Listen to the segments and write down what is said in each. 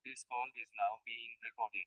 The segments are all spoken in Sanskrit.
This call is now being recorded.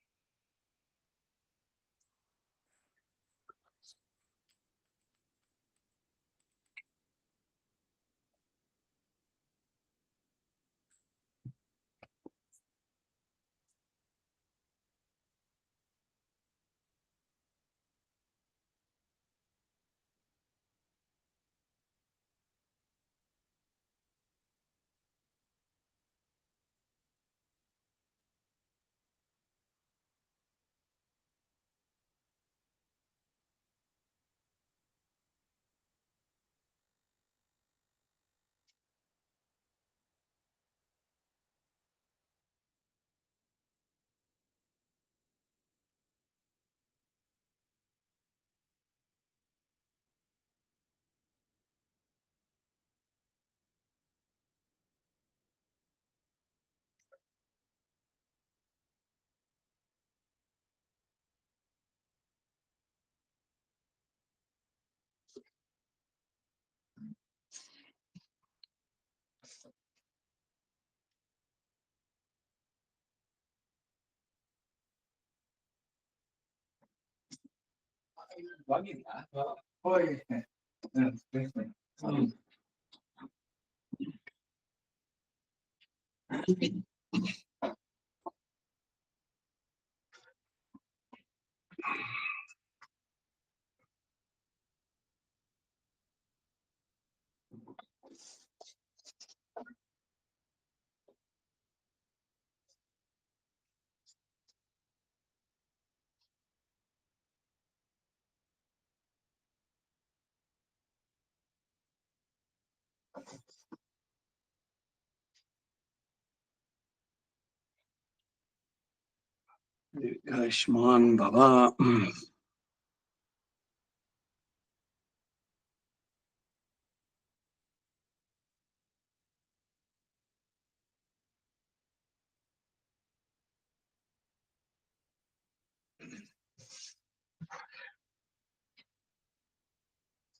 Dikashman Baba.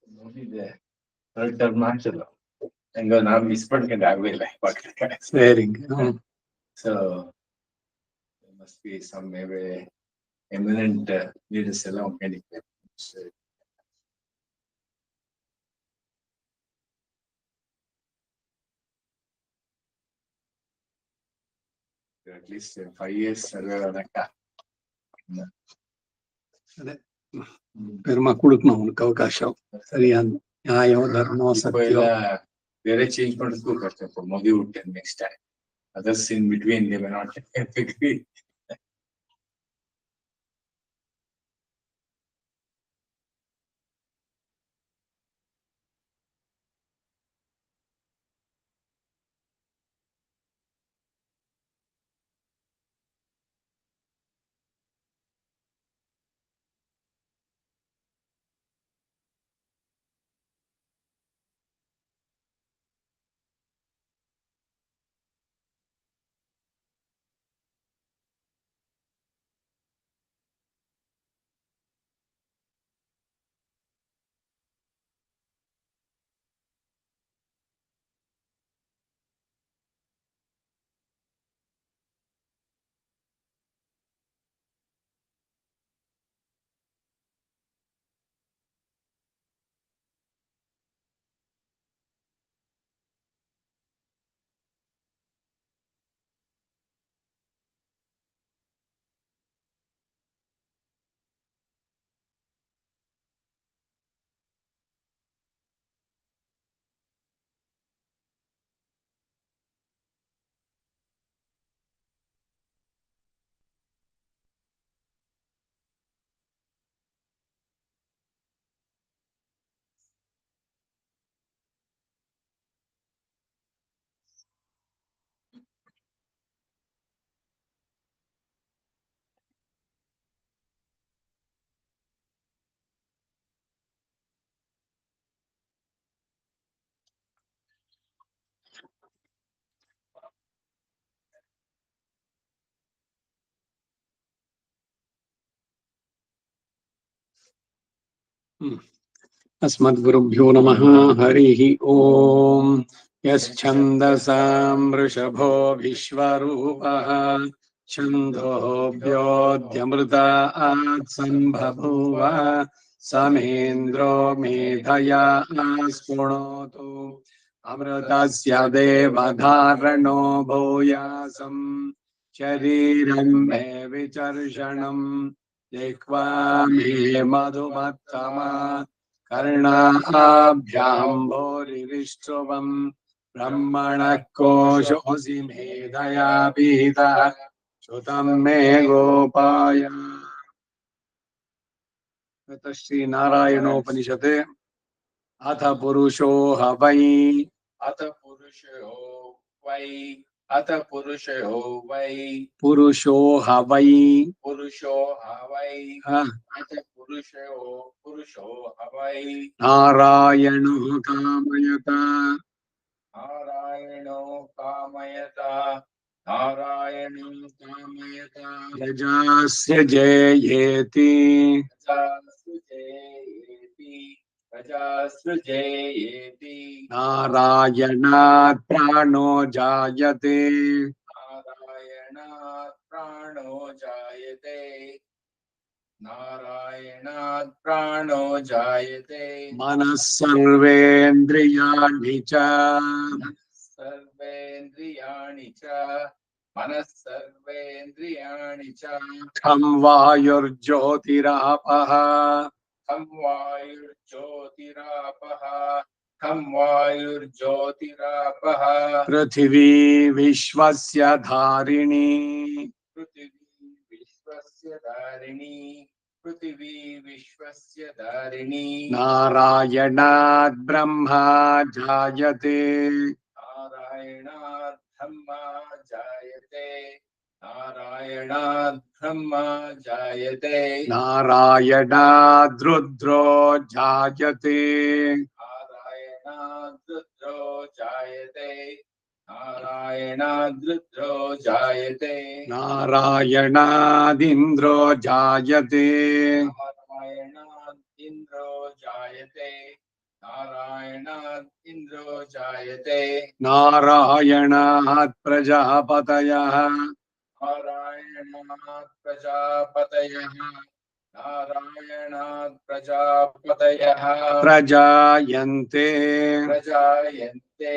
ನೋಡಿದೆ ಥರ್ಡ್ ಟರ್ಮ್ ಮಾಡ್ಸಲ್ಲ ಹೆಂಗ ನಾವು ಮಿಸ್ ಮಾಡ್ಕೊಂಡು ಆಗಲಿಲ್ಲ Very so must be some maybe eminent leaders ಎಲ್ಲ ಒಪ್ಕೊಂಡಿದ್ದಾರೆ ಅಟ್ಲೀಸ್ಟ್ 5 years ಸರ್ವೆ ಆದಕ್ಕ ಅದೇ ಪೆರ್ಮ ಕುಡುಕ್ ಅವನಿಗೆ ಅವಕಾಶ ಸರಿಯಾದ ನ್ಯಾಯ ಧರ್ಮ ಸತ್ಯ ಬೇರೆ ಚೇಂಜ್ ಮಾಡೋದಕ್ಕೂ ಕಷ್ಟ ಮೋದಿ ಹುಟ್ಟೆ next time others in between they may not agree अस्मद्गुरुभ्यो नमः हरिः ओम् ಯಶ್ಛಂದಸಾಂ ವೃಷಭೋ ವಿಶ್ವರೂಪಃ ಛಂದೋಭ್ಯೋऽದ್ಯಮೃತಾತ್ ಸಂಬಭೂವ ಸಮೇಂದ್ರೋ ಮೇಧಯಾ ಸ್ಪೃಣೋತು ಅಮೃತಸ್ಯ ದೇವಧಾರಣೋ ಭೂಯಾಸಂ ಶರೀರಂ ಮೇ ವಿಚರ್ಷಣಂ ಜಿಹ್ವಾ ಮೇ ಮಧುಮತ್ತಮಾ कर्णाभ्यां भूरिविष्टुवं ब्रह्मणः कोशोऽसि मेधया पीतः श्रुतं मे गोपाय श्री नारायणोपनिषत् अथ पुरुषो ह वै अथ पुरुषो वै अथ पुरुषो वै पुरुषो ह वै पुरुषो ह वै अथ पुरुषो ह वै नारायणो कामयता नारायणो कामयता नारायणो कामयता प्रजास्य जयेति प्रजासृजेयेति नारायणात् प्राणो जायते नारायणात् प्राणो जायते नारायणात् प्राणो जायते मनः सर्वेन्द्रियाणि च सर्वेन्द्रियाणि च मनः सर्वेन्द्रियाणि च खं वायुर्ज्योतिरापः खं वायुर्ज्योतिरापः खं वायुर्ज्योतिरापः पृथिवी विश्वस्य धारिणी पृथिवी विश्वस्य धारिणी पृथिवी विश्वस्य धारिणी नारायणात् ब्रह्मा जायते नारायणात् ब्रह्मा जायते नारायणात् ब्रह्मा जायते नारायणाद् रुद्रो जायते नारायणात् रुद्रो जायते नारायणात् रुद्रो जायते नारायणादिन्द्रो जायते नारायणात् इन्द्रो जायते नारायणात् इन्द्रो जायते नारायणात् प्रजापतयः नारायणात् प्रजापतयः नारायणात् प्रजापतयः प्रजायन्ते प्रजायन्ते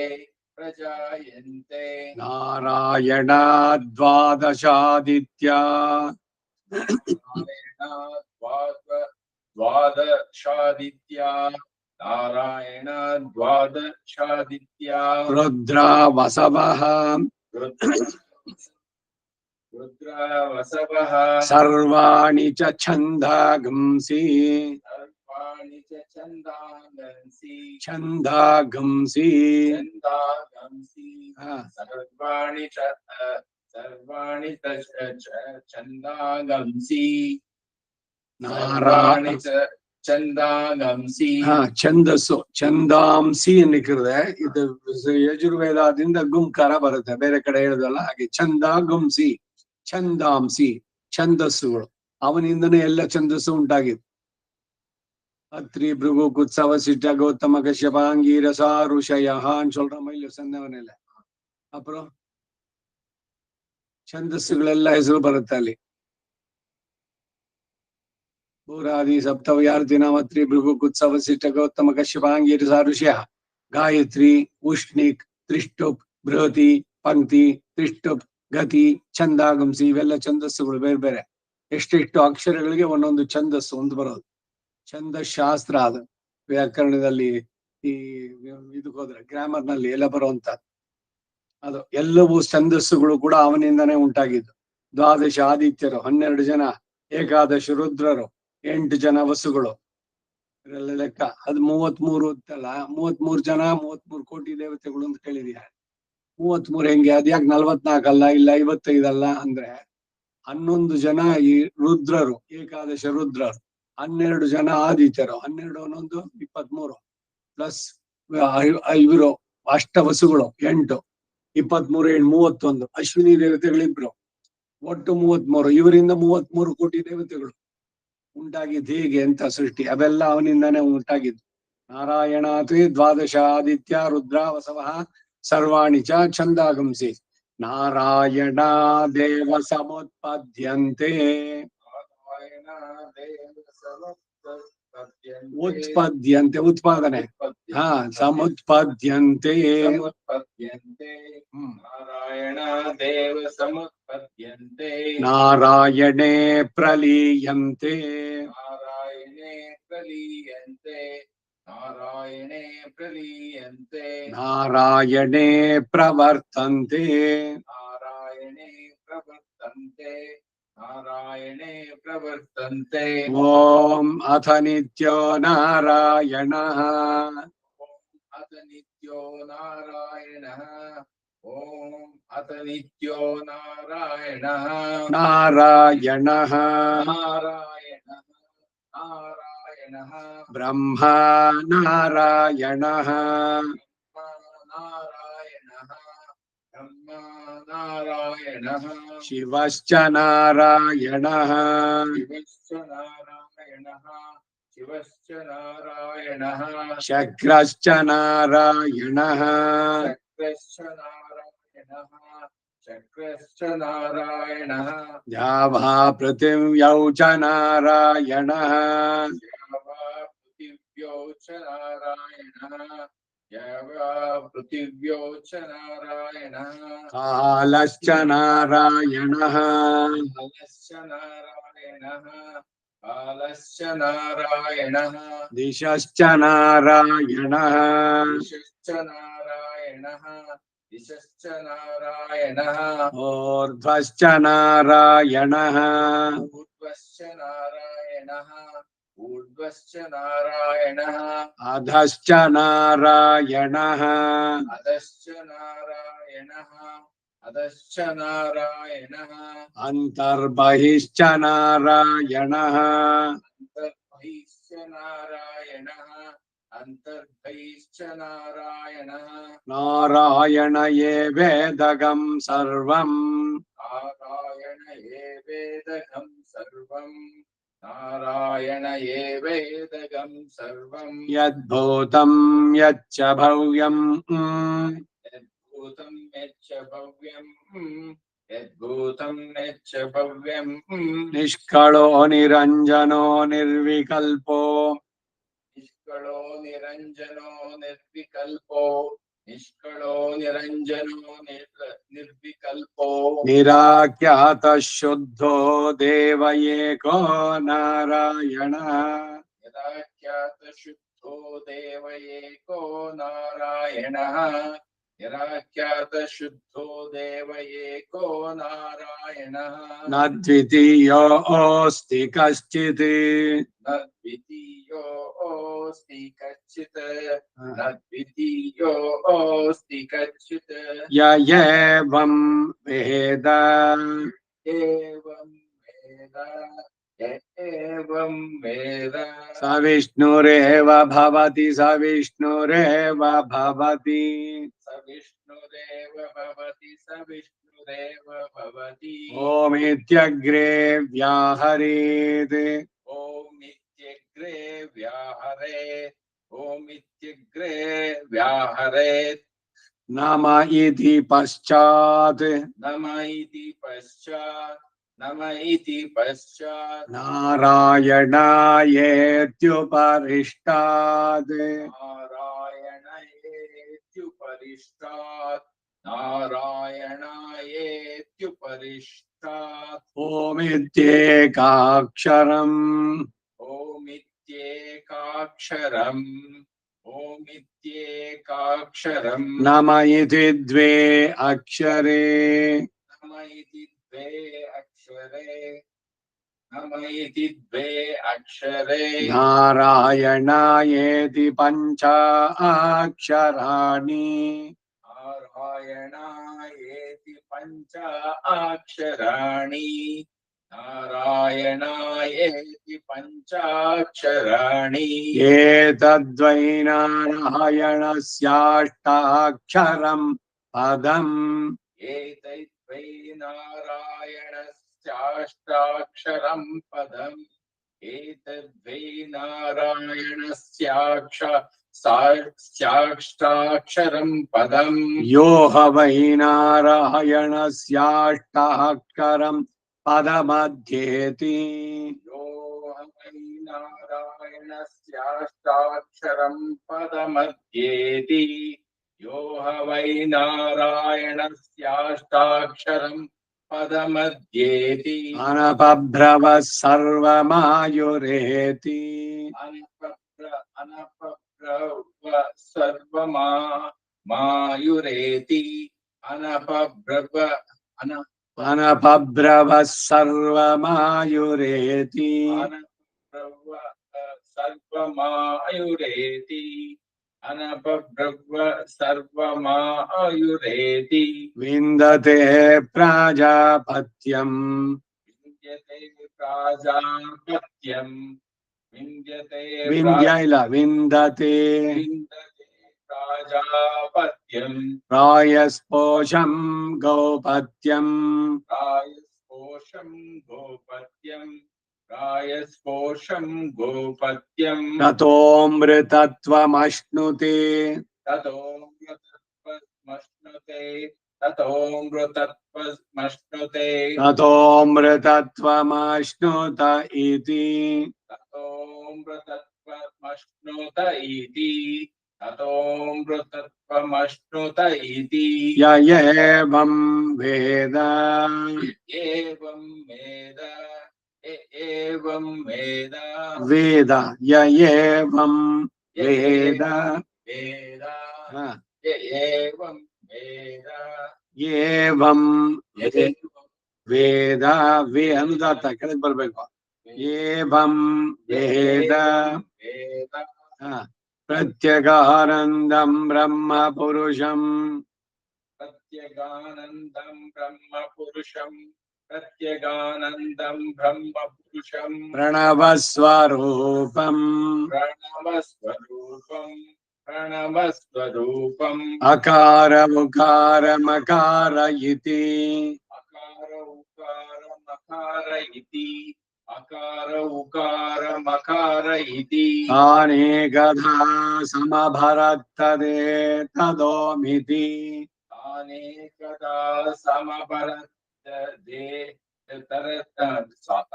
प्रजायन्ते नारायणात् द्वादशादित्या नारायणात् द्वादशादित्या नारायणात् द्वादशादित्या रुद्रा वसवः रुद्रावसवः सर्वाणि च छन्दागंसि सर्वाणि च छन्दागंसि छन्दागंसि छन्दागंसि हाँ। सर्वाणि च छन्दागंसि सर्वाणि च छन्दागंसि ಛಂದಸ್ಸು ಛಂದಾಂಸಿ ಅನ್ನಿಕ್ಕಿರುತ್ತೆ ಇದು ಯಜುರ್ವೇದದಿಂದ ಗುಂಕಾರ ಬರುತ್ತೆ ಬೇರೆ ಕಡೆ ಹೇಳುದಲ್ಲ ಹಾಗೆ ಛಂದಾಗಂಸಿ ಛಂದಾಂಸಿ ಛಂದಸ್ಸುಗಳು ಅವನಿಂದನೇ ಎಲ್ಲ ಛಂದಸ್ಸು ಉಂಟಾಗಿತ್ತು ಅತ್ರಿ ಭೃಗು ಕುತ್ಸವ ಸಿಟ್ಟ ಗೌತಮ ಕಶ್ಯಪ ಅಂಗೀರಸ ಋಷಯಹಾನ್ சொல்றோம் இல்ல ಸಂದವನೆಲ್ಲ அப்புறம் ಛಂದಸ್ಸುಗಳೆಲ್ಲ ಹೆಸರು ಬರುತ್ತೆ ಅಲ್ಲಿ ಭೂರಾದಿ ಸಪ್ತವ್ಯಾರ್ತಿ ನಾಮತ್ರಿ ಭೃಗು ಕುತ್ಸವ ಸಿಟ್ಟ ಗೌತಮ ಕಶ್ಯಪಾಂಗೀರಸ ಋಷಯ ಗಾಯತ್ರಿ ಉಷ್ಣಿಕ್ ತ್ರಿಷ್ಟುಪ್ ಬೃಹತಿ ಪಂಕ್ತಿ ತ್ರಿಷ್ಟುಪ್ ಗತಿ ಛಂದಾಗಂಸಿ ಇವೆಲ್ಲ ಛಂದಸ್ಸುಗಳು ಬೇರೆ ಬೇರೆ ಎಷ್ಟೆಷ್ಟು ಅಕ್ಷರಗಳಿಗೆ ಒಂದೊಂದು ಛಂದಸ್ಸು ಒಂದು ಬರೋದು ಛಂದಶಾಸ್ತ್ರ ಅದು ವ್ಯಾಕರಣದಲ್ಲಿ ಈ ಇದಕ್ಕೆ ಹೋದ್ರೆ ಗ್ರಾಮರ್ ನಲ್ಲಿ ಎಲ್ಲ ಬರುವಂತ ಅದು ಎಲ್ಲವೂ ಛಂದಸ್ಸುಗಳು ಕೂಡ ಅವನಿಂದನೇ ಉಂಟಾಗಿದ್ದು ದ್ವಾದಶ ಆದಿತ್ಯರು 12 ಜನ ಏಕಾದಶ ರುದ್ರರು 8 ಜನ ವಸುಗಳು ಇದೆಲ್ಲ ಲೆಕ್ಕ ಅದು 33 ಅಂತಲ್ಲ 33 ಜನ 33 ಕೋಟಿ ದೇವತೆಗಳು ಅಂತ ಕೇಳಿದ್ಯಾ 33 ಹೆಂಗೆ ಅದ್ಯಾಕೆ 44 ಅಲ್ಲ ಇಲ್ಲ 55 ಅಲ್ಲ ಅಂದ್ರೆ 11 ಜನ ಈ ರುದ್ರರು ಏಕಾದಶ ರುದ್ರರು 12 ಜನ ಆದಿತ್ಯರು 12 11 23 ಪ್ಲಸ್ ಇವರು ಅಷ್ಟವಸುಗಳು 8 23 31 ಅಶ್ವಿನಿ ದೇವತೆಗಳಿಬ್ರು ಒಟ್ಟು 33 ಇವರಿಂದ 33 ಕೋಟಿ ದೇವತೆಗಳು ಉಂಟಾಗಿದ್ದು ಹೇಗೆ ಅಂತ ಸೃಷ್ಟಿ ಅವೆಲ್ಲ ಅವನಿಂದಾನೇ ಉಂಟಾಗಿದ್ದು ನಾರಾಯಣಾತಿ ದ್ವಾದಶ ಆದಿತ್ಯ ರುದ್ರ ವಸವ सर्वाणि च छन्दागुंसि नारायणा देव समुत्पद्यन्ते उत्पद्यन्ते उत्पादने हा समुत्पद्यन्ते नारायण देव समुत्पद्यन्ते नारायणे प्रलीयन्ते नारायणे प्रलीयन्ते नारायणे प्रलीयन्ते नारायणे प्रवर्तन्ते नारायणे प्रवर्तन्ते नारायणे प्रवर्तन्ते ॐ अथ नित्यो नारायणः अथ नित्यो नारायणः ॐ अथ नित्यो नारायणः नारायणः नारायणः नारायणः ब्रह्मा नारायणः नारायणः ब्रह्मा नारायणः शिवश्च नारायणः शिवश्च नारायणः शिवश्च नारायणः शक्रश्च नारायणः चक्रश्च नारायणः चक्रश्च नारायणः द्यावा पृथिव्यौ च नारायणः पृथिव्यौ च नारायणः पृथिव्यौ च नारायणः कालश्च नारायणः कालश्च नारायणः कालश्च नारायणः दिशश्च नारायणः दिशश्च नारायणः दिशश्च नारायणः ऊर्ध्वश्च नारायणः ऊर्ध्वश्च नारायणः ऊर्ध्वश्च नारायणः अधश्च नारायणः अधश्च नारायणः अधश्च नारायणः अन्तर्बहिश्च नारायणः अन्तर्बहिश्च नारायणः अन्तर्बहिश्च नारायणः नारायण एवेदगं सर्वम् नारायण एवेदगं सर्वं नारायण एवेदगं सर्वं यद्भूतं यच्च भव्यम् यद्भूतं यच्च भव्यं यद्भूतं यच्च भव्यं निष्कळो निरञ्जनो निर्विकल्पो निष्कळो निरञ्जनो निर्विकल्पो निष्कळो निरञ्जनो निर्विकल्पो निराख्यातः शुद्धो देव एको नारायणः निराख्यातशुद्धो देव एको नारायणः निराख्यातशुद्धो देव एको नारायणः न द्वितीयोऽस्ति कश्चित् न द्वितीयोऽस्ति कश्चित् न द्वितीयोऽस्ति कश्चित् य एवं वेद एवं वेद य एवं वेद स विष्णुरेव भवति स विष्णुरेव भवति स विष्णुरेव भवति स विष्णुरेव भवति ओमित्यग्रे व्याहरेत् ओमित्यग्रे व्याहरेत् ओमित्यग्रे व्याहरेत् नम इति पश्चात् नम इति पश्चात् नम इति पश्चात् नारायणायेत्युपरिष्टात् नारायणयेत्युपरिष्टात् नारायणायेत्युपरिष्टात् ओमित्येकाक्षरम् ओमित्येकाक्षरम् ओमित्येकाक्षरम् नम इति द्वे अक्षरे नम इति द्वे अक्षरे नम इति द्वे अक्षरे नारायणायेति पञ्च अक्षराणि नारायणायेति पञ्च अक्षराणि नारायणायेति पञ्चाक्षराणि एतद्वै नारायणस्याष्टाक्षरम् पदम् एतद्वै नारायणस्याष्टाक्षरं पदम् एतद्वै नारायणस्याक्ष साक्षाक्षरं पदम यो ह वै नारायणस्याष्टाक्षरं पदमध्येति यो वै नारायणस्याष्टाक्षरं पदमध्येति यो वै नारायणस्याष्टाक्षरं पदमध्येति अनपभ्रव सर्वमायुरेति अनपभ्रव सर्वमायुरेति अनपभ्रव अनपभ्रव सर्वमायुरेति अनपभ्रव सर्वमायुरेति अनपभ्रव सर्वमायुरेति विन्दते प्राजापत्यम् विन्द्यते प्राजापत्यम् विन्द्यते विन्द्य इल विन्दते विन्दते प्राजापत्यम् प्रायस्पोषं गौपत्यम् प्रायस्पोषं गोपत्यम् प्रायस्पोषं गोपत्यम् ततोऽमृतत्वमश्नुते ततोऽमृतत्वमश्नुते ततोऽमृतत्वमश्नुते ततोऽमृतत्वमश्नुत इति ततोऽमृतत्वमश्नुत इति ततोऽमृतत्वमश्नुत इति य एवं वेद एवं वेद एवं वेद वेद य एवं वेद वेद ಹ, एवं वेद एवं ವೇದ ವೇ ಅನುದಾತ ಕೆಳಗೆ ಬರ್ಬೇಕು ಏವಂ ವೇದ वेद ಹ, ಪ್ರತ್ಯಗಾನಂದಂ ಬ್ರಹ್ಮ ಪುರುಷಂ प्रत्यगानन्दं ब्रह्म पुरुषं प्रत्यगानन्दं ब्रह्म पुरुषं ಪ್ರಣವಸ್ವರೂಪಂ प्रणवस्वरूपम् ಅಕಾರ ಉಕಾರ ಮಕಾರ ಇತಿ अकार उकार मकार इति अकार उकार मकार इति ಅನೇಕಧಾ ಸಮಭರತ್ತದೇ ತದೋಮಿತಿ अनेकदा समपरते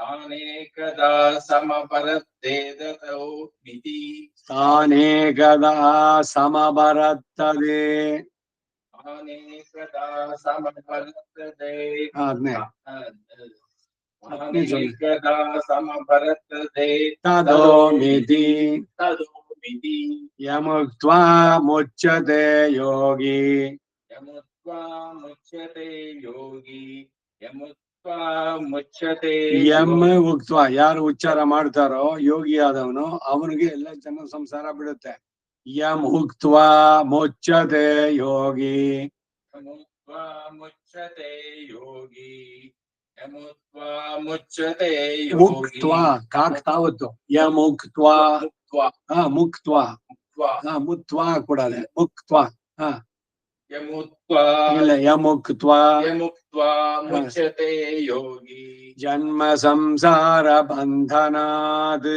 अनेकदा समपरते दतोमिति ತಾನೇಕದಾ ಸಮಭರತ್ತದೇ अनेकदा समपरते ಆದ್ಮೇಲೆ अनेकदा समपरते ತದೋಮಿತಿ तदोमिति ಯಮುಕ್ತ್ವಾ ಮುಚ್ಯತೆ ಯೋಗಿ यमुत्वा मुच्यते योगी यमुत्वा मुच्यते ಯಮ್ ಉಕ್ತ್ವ ಯಾರು ಉಚ್ಚಾರ ಮಾಡ್ತಾರೋ ಯೋಗಿ ಆದವನು ಅವನಿಗೆ ಎಲ್ಲ ಜನ ಸಂಸಾರ ಬಿಡುತ್ತೆ ಯಮ್ ಉಕ್ತ್ವಾ ಮುಚ್ಯತೆ ಯೋಗಿ यमुत्वा मुच्यते योगी यमुत्वा मुच्यते योगी ಉಕ್ತ್ವಾ ಕಾಕ್ ತಾವತ್ತು ಯಮ್ ಉಕ್ತ್ವಾ ಮುಕ್ತ್ವಾ ಮುತ್ವಾ ಕೂಡದೆ ಮುಕ್ತ್ವಾ यमुत्वा ಇಲ್ಲ ಯಮುಕ್ತ್ವಾ यमुक्त्वा मुच्यते योगी ಜನ್ಮ ಸಂಸಾರ ಬಂಧನಾದ್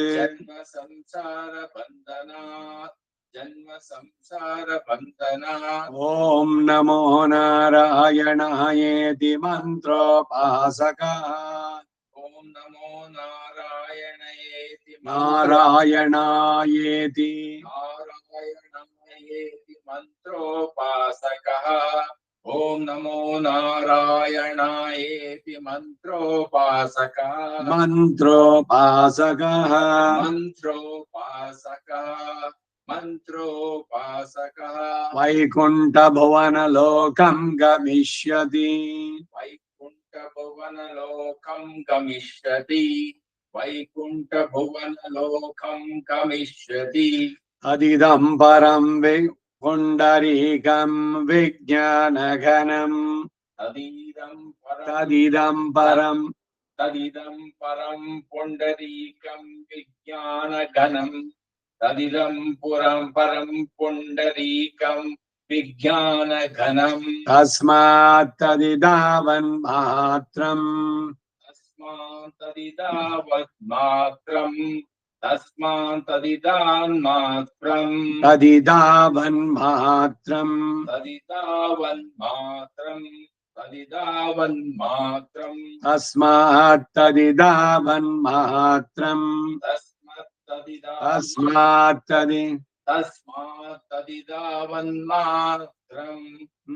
जन्म संसार बंधनात् ಓಂ ನಮೋ ನಾರಾಯಣಾಯೇತಿ ಮಂತ್ರೋಪಾಸಕ ओम नमो नारायणेति ನಾರಾಯಣಾಯೇತಿ नारायणायेति मंत्रोपासकः ओम नमो नारायणायेति मंत्रोपासकः ಮಂತ್ರೋಪಾಸಕಃ मंत्रोपासकः ವೈಕುಂಠ ಭುವನ ಲೋಕಂ ಗಮಿಷ್ಯತಿ वैकुंठ भुवन लोकं गमिष्यति वैकुंठ भुवन लोकं गमिष्यति ಅದಿದಂ ಪರಂ ಪುಂಡರೀಕಂ ವಿಜ್ಞಾನಘನಂ ತದಿದಂ ಪರಂ तदिदं परं पुंडरीकं विज्ञानघनं तदिदं परं पुंडरीकं विज्ञानघनं ತಸ್ಮಾತ್ ತದಿದಾವನ್ ಮಾತ್ರಂ तस्मात् तदिदावत् मात्रं तस्मान्तदिदान्मात्रम् तदिदावन्मात्रम् तदिदावन्मात्रम् तदिदावन्मात्रम् तस्मात् तदिदावन्मात्रम् तस्मात् तस्मात्तदिदावन्मात्रम्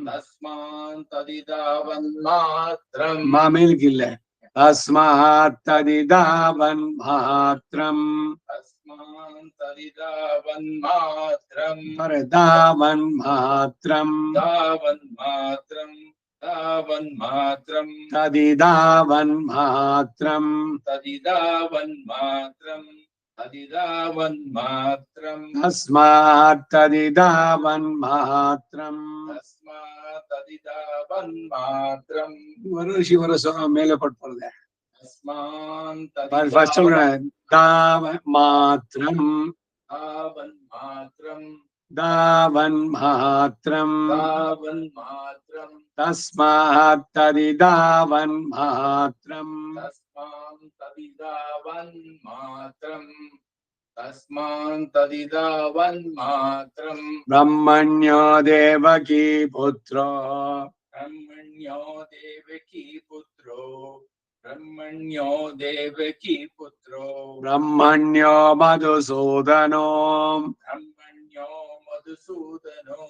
तस्मात्तदिदावन्मात्रम् मामिल्किल्ल तस्मात् तदिदावन्मात्रम् तस्मात्तदिदावन्मात्रम् दावन्मात्रम् दावन्मात्रम् दावन्मात्रम् तदिदावन्मात्रम् तदिदावन्मात्रम् तदिदावन्मात्रम् तस्मात् तदिदावन्मात्रम् तस्मात्तदिदावन्मात्रम् ಶಿವರ ಸ್ವರ ಮೇಲೆ ಪಟ್ಬಾರ್ದೆ ಫಸ್ಟ್ तस्मान्तदिदावन्मात्रम् दावन्मात्रम् दावन्मात्रम् तस्मात् तदिदावन्मात्रम् तस्मान्तदिदावन्मात्रम् तस्मान्तदिदावन्मात्रम् ब्रह्मण्यो देवकी पुत्रो ब्रह्मण्यो देवकी पुत्रो ब्रह्मण्यो देवकी पुत्रो ब्रह्मण्यो मधुसूदनो ब्रह्मण्यो मधुसूदनो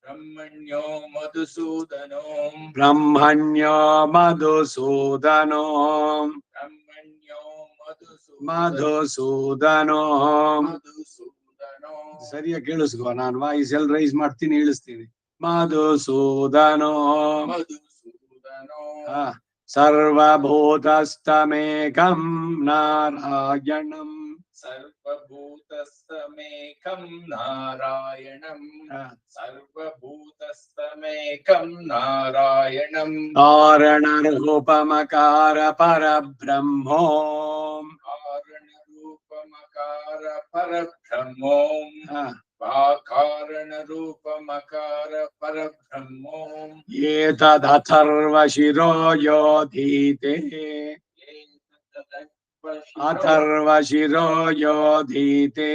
ब्रह्मण्यो मधुसूदनो ब्रह्मण्यो मधुसूदनो ब्रह्मण्यो ಮಧುಸೂದನೋ ಮಧುಸೂದನೋ ಸರಿಯಾಗಿ ಕೇಳಿಸ್ಕೋ. ನಾನು ವಾಯ್ಸ್ ಎಲ್ ರೈಸ್ ಮಾಡ್ತೀನಿ, ಇಳಿಸ್ತೀನಿ. ಮಧುಸೂದನೋ ಮಧುಸೂದನೋ ಸರ್ವಭೂತಸ್ಥಮೇಕಂ ನಾರಾಯಣಂ ಸರ್ವಭೂತಸ್ಥಮೇಕಂ ನಾರಾಯಣಂ ಸರ್ವಭೂತಸ್ಥಮೇಕಂ ನಾರಾಯಣಂ ಕಾರಣರೂಪಮಕಾರ ಪರಬ್ರಹ್ಮೋ ಕಾರಣರೂಪಮಕಾರ ಪರಬ್ರಹ್ಮೋ ಕಾರಣರೂಪಮಕಾರ ಪರಬ್ರಹ್ಮೋ ಏತದಥರ್ವಶಿರೋ ಯೋಧೀತೆ ಅಥರ್ವಶಿರೋ ಯೋಧೀತೆ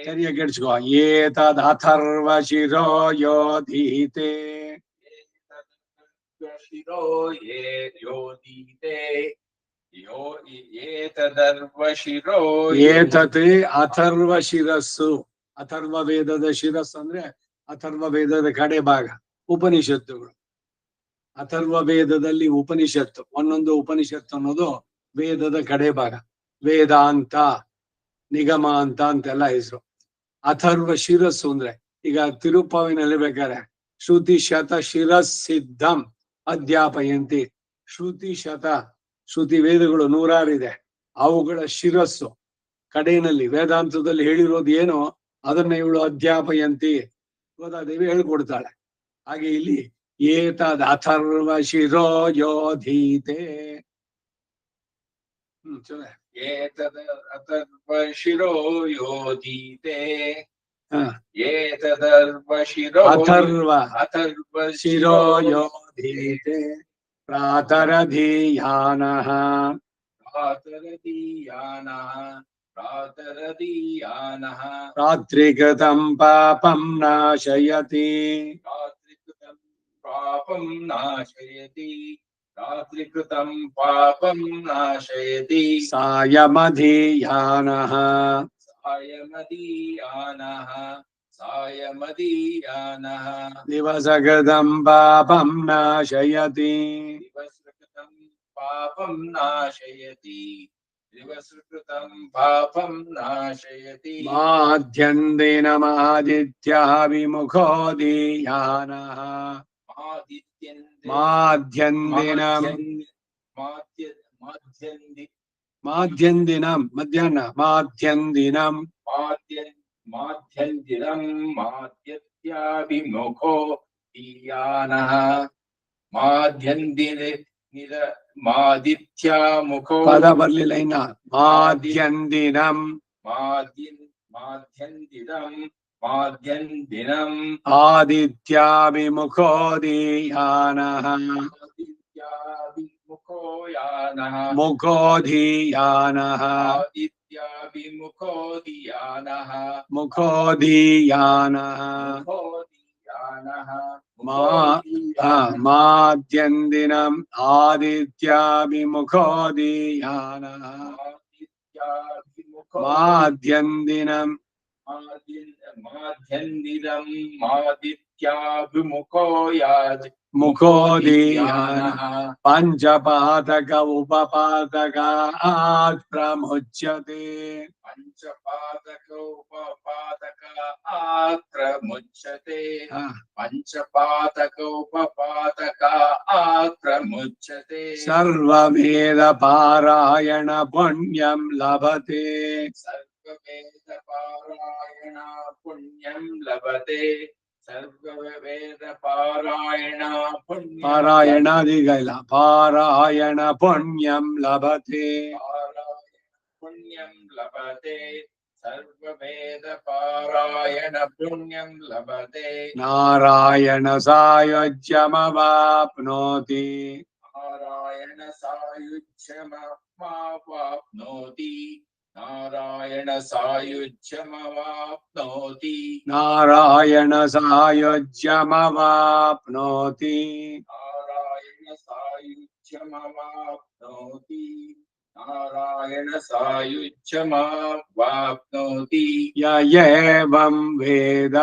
ಸರಿಯಾಗಿ ಕೇಳಿಸ್ಕೋ. ಏತದಥರ್ವಶಿರೋ ಯೋಧೀತೆ ಏತತ್ ಅಥರ್ವ ಶಿರಸ್ಸು. ಅಥರ್ವ ವೇದದ ಶಿರಸ್ಸು ಅಂದ್ರೆ ಅಥರ್ವ ವೇದದ ಕಡೆ ಭಾಗ, ಉಪನಿಷತ್ತುಗಳು. ಅಥರ್ವ ವೇದದಲ್ಲಿ ಉಪನಿಷತ್ತು, ಒಂದೊಂದು ಉಪನಿಷತ್ತು ಅನ್ನೋದು ವೇದದ ಕಡೆ ಭಾಗ. ವೇದಾಂತ, ನಿಗಮಾಂತ ಅಂತೆಲ್ಲ ಹೆಸರು. ಅಥರ್ವ ಶಿರಸ್ಸು ಅಂದ್ರೆ ಈಗ ತಿರುಪಾವಿನಲ್ಲಿ ಬೇಕಾದ್ರೆ ಶ್ರುತಿ ಶತ ಶಿರಸ್ಸಿದ್ಧಂ ಅಧ್ಯಾಪಯಂತಿ. ಶ್ರುತಿ ವೇದಗಳು 106 ಇದೆ, ಅವುಗಳ ಶಿರಸ್ಸು ಕಡೆಯಲ್ಲಿ ವೇದಾಂತದಲ್ಲಿ ಹೇಳಿರೋದು ಏನೋ ಅದನ್ನ ಇವಳು ಅಧ್ಯಾಪಯಂತಿ ಗೋದಾದೇವಿ ಹೇಳ್ಕೊಡ್ತಾಳೆ. ಹಾಗೆ ಇಲ್ಲಿ ಏತದ್ ಅಥರ್ವ ಶಿರೋ ಯೋಧೀತೆ. ಚಲೋ. ಏತದ ಅಥರ್ವ ಶಿರೋ ಯೋಧೀತೆ ಏತದರ್ವ ಶಿರೋ ಅಥರ್ವ ಅಥರ್ವ ಶಿರೋ ಯೋಧೀತೆ ಪ್ರಾತರಧೀಯಾನಃ ಪ್ರಾತರದೀಯಾನಃ ರಾತ್ರಿಕೃತಂ ಪಾಪಂ ನಾಶಯತಿ ರಾತ್ರಿಕೃತಂ ಪಾಪಂ ನಾಶಯತಿ ರಾತ್ರಿಕೃತಂ ಪಾಪಂ ನಾಶಯತಿ ಸಾಯಮಧೀಯಾನಃ ಸಾಯಮದೀಯಾನಃ ದಿವಸಕೃತಂ ಪಾಪಂ ನಾಶಯತಿ ದಿವಸಕೃತಂ ಪಾಪಂ ನಾಶಯತಿ ದಿವಸಕೃತಂ ಪಾಪಂ ನಾಶಯತಿ ಮಾಧ್ಯಂದಿನಮಾದಿತ್ಯ ವಿಮುಖೋ ದೀಯಾನಃ ಮಾಧ್ಯಂದಿನಂ ಮಧ್ಯಾಹ್ನ ಮಾಧ್ಯಂದಿನಂ ಮಾಧ್ಯಂದಿನಂ ಮಾಧ್ಯತ್ಯಾಭಿಮುಖೋ ದೀಯಾನಃ ಮಾದಿತ್ಯಾಮುಖೋ ಪದ ಬರ್ಲಿಲ್ಲ ಇನ್ನ. ಮಾಧ್ಯಂದಿನಂ ಮಾಧ್ಯಂದಿನಂ ಆದಿತ್ಯಾಭಿಮುಖೋ ದೀಯಾನಃ ಆದಿತ್ಯಾಭಿಮುಖೋ यानः मुखोऽधियानः आदित्याभिमुखोऽधियानः मुखोऽधियानः मुखोऽधियानः माद्यन्दिनम् आदित्याभिमुखोऽधियानः माद्यन्दिनम् माध्यन्दिरम् आदित्याभिमुखो याज मुखोऽधियानः पञ्चपादक उपपादकात् प्रमुच्यते पंचपादक उपपादक आक्रमुच्यते पंचपादक उपपादक आक्रमुच्यते सर्ववेद पारायण पुण्यं लभते सर्ववेद पारायण पुण्यं लभते सर्ववेद पारायण पुण्यं पारायणादिगैल पारायण पुण्यं लभते पुण्यं लभते सर्ववेद पारायण पुण्यं लभते नारायण सायुज्यमवाप्नोति नारायण सायुज्यमवाप्नोति नारायण सायुज्यमवाप्नोति नारायण सायुज्यमवाप्नोति नारायण सायुज्यमवाप्नोति नारायण सायुज्यमवाप्नोति य एवं वेद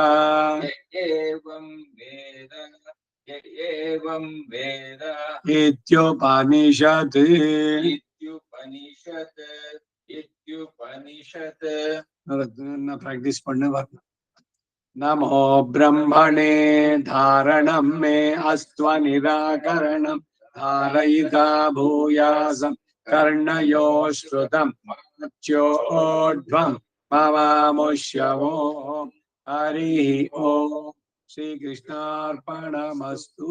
एवं वेद एवं वेद इत्युपनिषत् इत्युपनिषत् इत्युपनिषत् प्रैक्टिस पढ़ने वाला नमो ब्रह्मणे धारणं मे अस्त्वनिराकरणं धारयिता भूयासं कर्णयो श्रुतं मच्योर्ध्वं ममामुष्यवो हरिः ओम् श्रीकृष्णार्पणमस्तु।